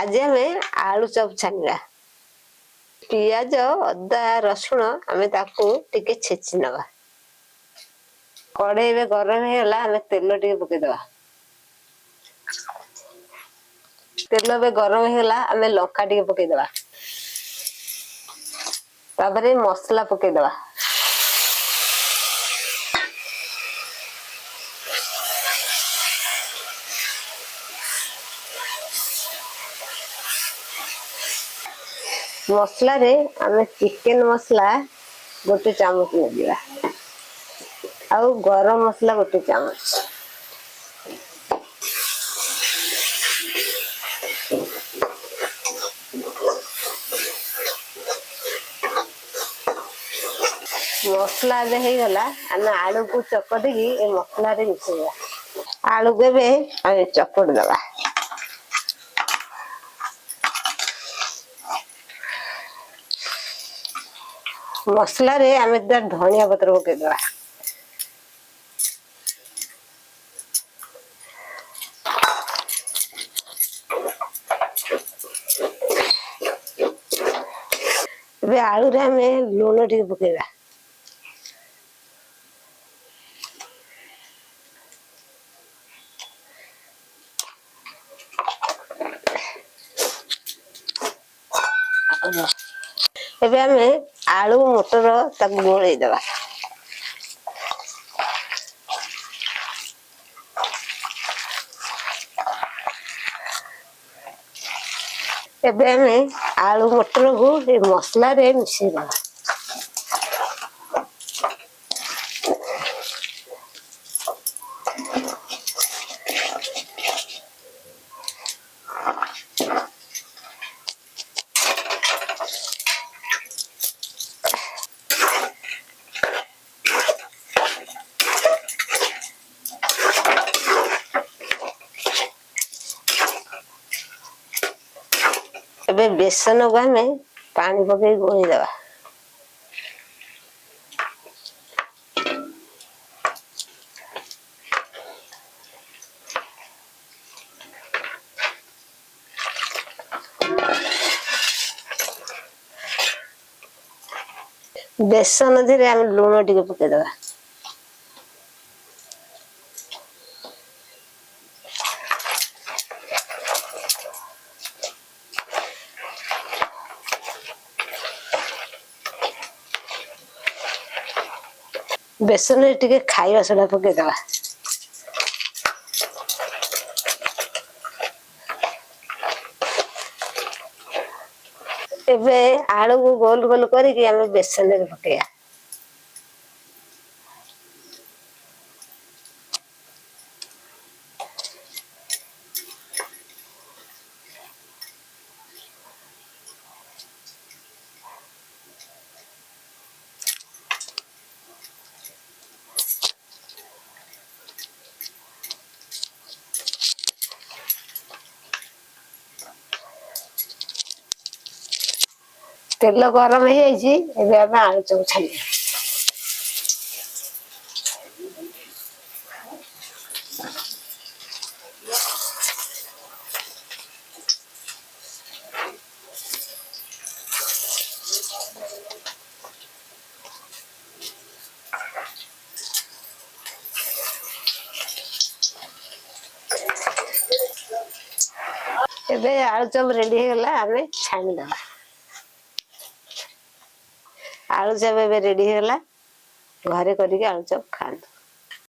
आज हमें आलू चप छानिबा। पियाज अदा रसुण आमे ताकू टिके छेची नवा। कड़े गरम होगा आमे तेल टिके पकेदवा। तेल गरम होगा आमे लंका टिके पकेदवा। तापरे मसला पकेदवा। मसला रे आमे चिकन मसला गोटे चामच नेदिबा। आउ गरम मसला गोटे चामच। मसला हो गला आमे आलू को चकटिकी ए मसला रे मिसेइबा। आलू के बे आमे चकट दबा। मसला रे आमे धनिया पत्र पकेदवा। बे आलू रे आमे लूण टिके पकेबा। एबे आमे आलू मटर ताकू गोळेई दबा। एबे आमे आलू मटर को ए मसला रे मिसेई दबा। एबे बेसन को आमे पानी पके गोळेई दबा। बेसन धीरे आमे लूण टिके पके दबा। बेसन रे टिके खाइबा सोडा पके दबा। एबे आलू को गोल गोल करिकी आमे बेसन रे पकेया। तेल गरम हो जाइए एबे आमे आलू चप छानिबा। एबे आलू चप रेडी हो गला आमे छानी दबा। आलू चप एबे रेडी हो गला घरे करिके आलू चप खांतु।